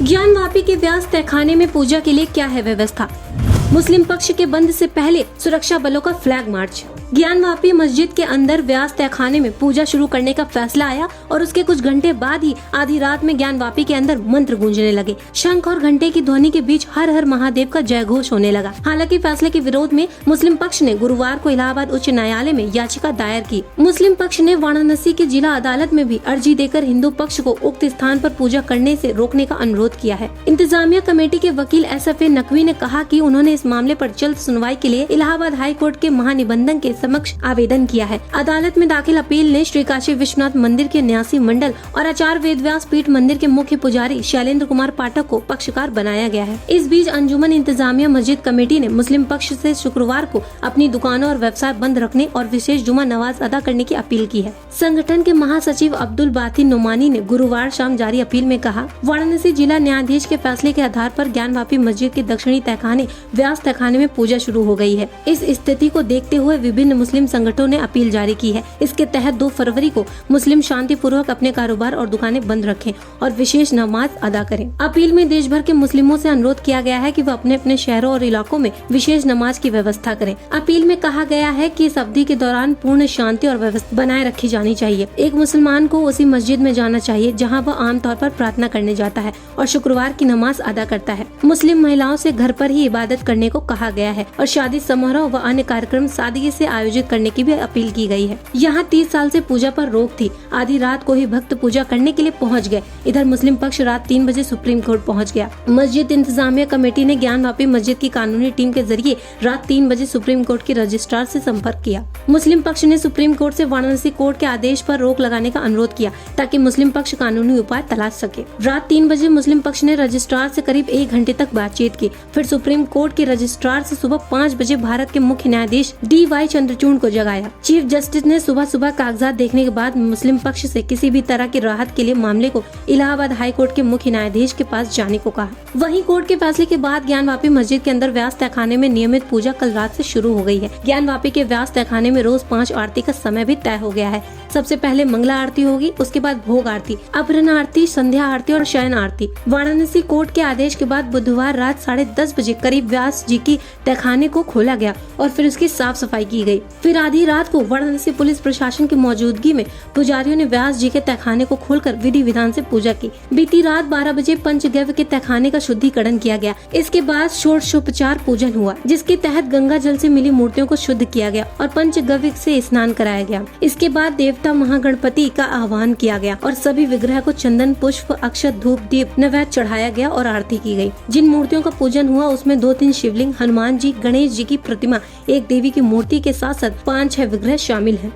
ज्ञानवापी के व्यास तहखाने में पूजा के लिए क्या है व्यवस्था? मुस्लिम पक्ष के बंद से पहले सुरक्षा बलों का फ्लैग मार्च। ज्ञानवापी मस्जिद के अंदर व्यास तहखाने में पूजा शुरू करने का फैसला आया और उसके कुछ घंटे बाद ही आधी रात में ज्ञानवापी के अंदर मंत्र गूंजने लगे। शंख और घंटे की ध्वनि के बीच हर हर महादेव का जयघोष होने लगा। हालांकि फैसले के विरोध में मुस्लिम पक्ष ने गुरुवार को इलाहाबाद उच्च न्यायालय में याचिका दायर की। मुस्लिम पक्ष ने वाराणसी की जिला अदालत में भी अर्जी देकर हिंदू पक्ष को उक्त स्थान पर पूजा करने से रोकने का अनुरोध किया है। इंतजामिया कमेटी के वकील SFA नकवी ने कहा कि उन्होंने इस मामले पर जल्द सुनवाई के लिए इलाहाबाद हाई कोर्ट के महानिबंधक के समक्ष आवेदन किया है। अदालत में दाखिल अपील ने श्री काशी विश्वनाथ मंदिर के न्यासी मंडल और आचार्य वेदव्यास पीठ मंदिर के मुख्य पुजारी शैलेंद्र कुमार पाठक को पक्षकार बनाया गया है। इस बीच अंजुमन इंतजामिया मस्जिद कमेटी ने मुस्लिम पक्ष से शुक्रवार को अपनी दुकानों और व्यवसाय बंद रखने और विशेष जुमा नमाज अदा करने की अपील की है। संगठन के महासचिव अब्दुल बाती नुमानी ने गुरुवार शाम जारी अपील में कहा, वाराणसी जिला न्यायाधीश के फैसले के आधार पर ज्ञानवापी मस्जिद के दक्षिणी तहखाने व्यास तहखाने में पूजा शुरू हो गई है। इस स्थिति को देखते हुए विभिन्न मुस्लिम संगठनों ने अपील जारी की है। इसके तहत 2 फरवरी को मुस्लिम शांति पूर्वक अपने कारोबार और दुकानें बंद रखें और विशेष नमाज अदा करें। अपील में देश भर के मुस्लिमों से अनुरोध किया गया है कि वह अपने अपने शहरों और इलाकों में विशेष नमाज की व्यवस्था करें। अपील में कहा गया है कि इस अवधि के दौरान पूर्ण शांति और व्यवस्था बनाए रखी जानी चाहिए। एक मुसलमान को उसी मस्जिद में जाना चाहिए जहाँ वह आमतौर पर प्रार्थना करने जाता है और शुक्रवार की नमाज अदा करता है। मुस्लिम महिलाओं से घर पर ही इबादत करने को कहा गया है और शादी समारोह व अन्य कार्यक्रम सादगी से आयोजित करने की भी अपील की गई है। यहाँ 30 साल से पूजा पर रोक थी। आधी रात को ही भक्त पूजा करने के लिए पहुँच गए। इधर मुस्लिम पक्ष रात 3 बजे सुप्रीम कोर्ट पहुँच गया। मस्जिद इंतजामिया कमेटी ने ज्ञानवापी मस्जिद की कानूनी टीम के जरिए रात 3 बजे सुप्रीम कोर्ट के रजिस्ट्रार से संपर्क किया। मुस्लिम पक्ष ने सुप्रीम कोर्ट से वाराणसी कोर्ट के आदेश पर रोक लगाने का अनुरोध किया ताकि मुस्लिम पक्ष कानूनी उपाय तलाश सके। रात 3 बजे मुस्लिम पक्ष ने रजिस्ट्रार से करीब 1 घंटे तक बातचीत की। फिर सुप्रीम कोर्ट के रजिस्ट्रार से सुबह 5 बजे भारत के मुख्य न्यायाधीश DY चंद्रचूड़ को जगाया। चीफ जस्टिस ने सुबह कागजात देखने के बाद मुस्लिम पक्ष से किसी भी तरह की राहत के लिए मामले को इलाहाबाद हाई कोर्ट के मुख्य न्यायाधीश के पास जाने को कहा। वहीं कोर्ट के फैसले के बाद ज्ञानवापी मस्जिद के अंदर व्यास तहखाने में नियमित पूजा कल रात से शुरू हो गई है। ज्ञानवापी के व्यास तहखाने में रोज 5 आरती का समय भी तय हो गया है। सबसे पहले मंगला आरती होगी, उसके बाद भोग आरती, अपराह्न आरती, संध्या आरती और शयन आरती। वाराणसी कोर्ट के आदेश के बाद बुधवार रात 10:30 बजे करीब व्यास जी की तहखाने को खोला गया और फिर उसकी साफ सफाई की गई। फिर आधी रात को वाराणसी पुलिस प्रशासन की मौजूदगी में पुजारियों ने व्यास जी के तहखाने को खोलकर विधि विधान से पूजा की। बीती रात 12 बजे पंचगव्य के तहखाने का शुद्धिकरण किया गया। इसके बाद षोडशोपचार पूजन हुआ, जिसके तहत गंगा जल से मिली मूर्तियों को शुद्ध किया गया और पंचगव्य से स्नान कराया गया। इसके बाद देवता महागणपति का आह्वान किया गया और सभी विग्रह को चंदन, पुष्प, अक्षत, धूप, दीप, नैवेद्य चढ़ाया गया और आरती की गई। जिन मूर्तियों का पूजन हुआ उसमें 2-3 शिवलिंग, हनुमान जी, गणेश जी की प्रतिमा, एक देवी की मूर्ति के साथ साथ 5-6 विग्रह शामिल हैं।